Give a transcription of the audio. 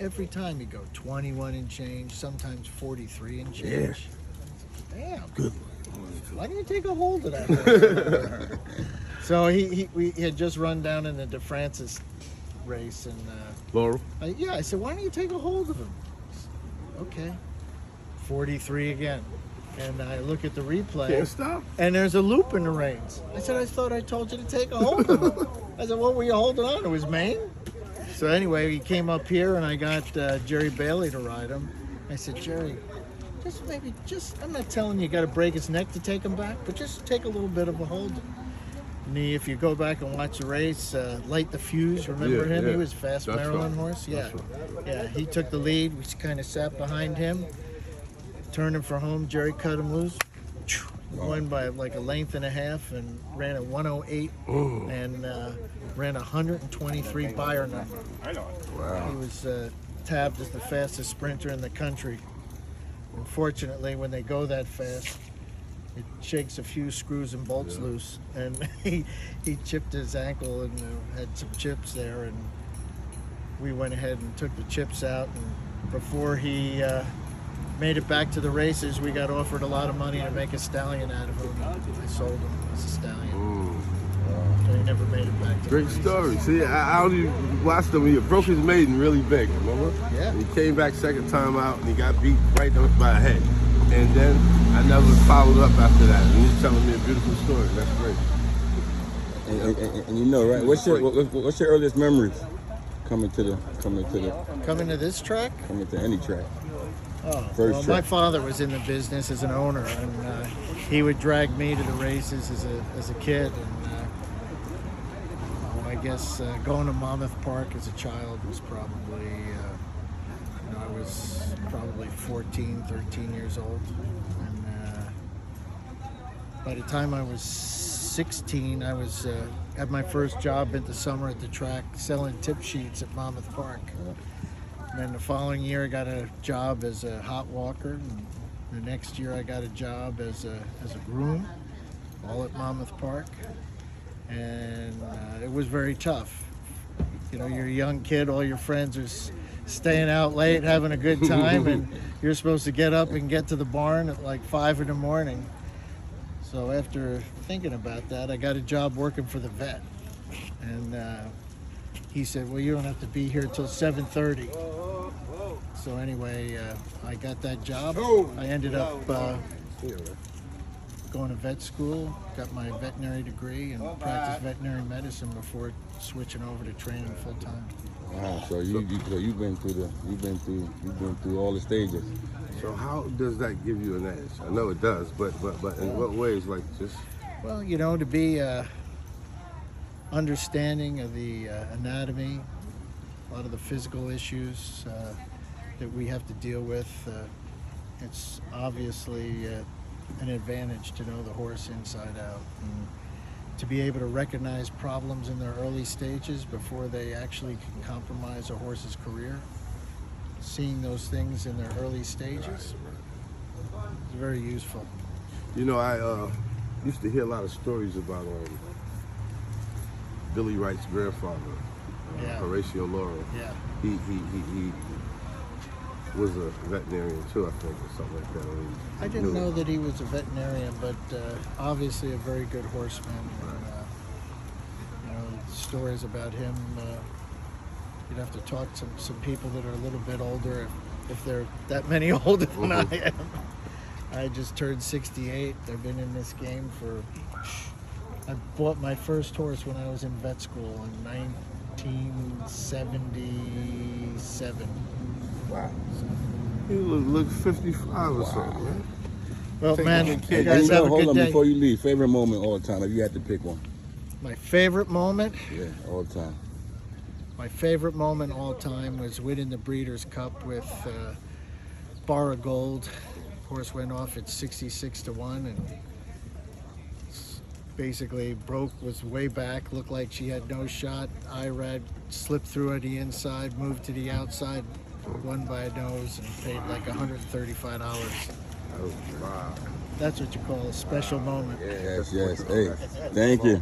every time he'd go 21 and change, sometimes 43 and change. Yeah. Damn. Good. Why didn't you take a hold of that? So we had just run down in the DeFrancis race, and Laurel? I said, why don't you take a hold of him? Okay. 43 again. And I look at the replay. Can't stop. And there's a loop in the reins. I said, I thought I told you to take a hold of him. I said, what were you holding on to, his mane? So anyway, he came up here, and I got Jerry Bailey to ride him. I said, Jerry, I'm not telling you got to break his neck to take him back, but just take a little bit of a hold. And if you go back and watch the race, Light the Fuse, remember him? He was a fast Maryland horse. Yeah, yeah. He took the lead. We kind of sat behind him. Turned him for home. Jerry cut him loose. Won by like a length and a half and ran a 108 and ran 123 Beyer number. Wow. He was tabbed as the fastest sprinter in the country. Unfortunately, when they go that fast, it shakes a few screws and bolts loose, and he chipped his ankle and had some chips there, and we went ahead and took the chips out, and before he made it back to the races, we got offered a lot of money to make a stallion out of him. I sold him as a stallion. So he never made it back to Great the races. story. See, I only watched him. He broke his maiden really big, remember? Yeah. And he came back second time out, and he got beat right up by a head. And then I never followed up after that. And he's telling me a beautiful story. That's great. And you know, right? What's your earliest memories coming to this track? Coming to any track? Oh, First well, track. my father was in the business as an owner, and he would drag me to the races as a kid. And I guess going to Monmouth Park as a child was probably, I was probably 14, 13 years old. And by the time I was 16, I was had my first job in the summer at the track selling tip sheets at Monmouth Park. And then the following year, I got a job as a hot walker. And the next year, I got a job as a groom, all at Monmouth Park. And it was very tough. You know, you're a young kid, all your friends are staying out late, having a good time, and you're supposed to get up and get to the barn at like 5 in the morning. So after thinking about that, I got a job working for the vet. And he said, well, you don't have to be here till 7:30. So anyway, I got that job. I ended up going to vet school, got my veterinary degree, and practiced veterinary medicine before switching over to training full time. Wow, so you've been through all the stages. So how does that give you an edge? I know it does, but in what ways? Like just. Well, you know, to be understanding of the anatomy, a lot of the physical issues that we have to deal with. It's obviously an advantage to know the horse inside out, and to be able to recognize problems in their early stages before they actually can compromise a horse's career. Seeing those things in their early stages is very useful. You know, I used to hear a lot of stories about Billy Wright's grandfather, Horatio Laurel. Yeah. He was a veterinarian too, I think, or something like that. I didn't know that he was a veterinarian, but obviously a very good horseman. And, stories about him, you'd have to talk to some people that are a little bit older, if they're that many older than I am. I just turned 68. I've been in this game I bought my first horse when I was in vet school in 1977. Wow. You look 55 or something, man. Well, man, you Hey, guys have a hold good on day. before you leave. Favorite moment all the time, if you had to pick one. My favorite moment? Yeah, all the time. My favorite moment all time was winning the Breeders' Cup with Bar of Gold. Horse went off at 66-1 and basically was way back, looked like she had no shot. IRAD slipped through at the inside, moved to the outside, won by a nose, and paid like $135. Oh, wow. That's what you call a special moment. Yes. Hey, thank you.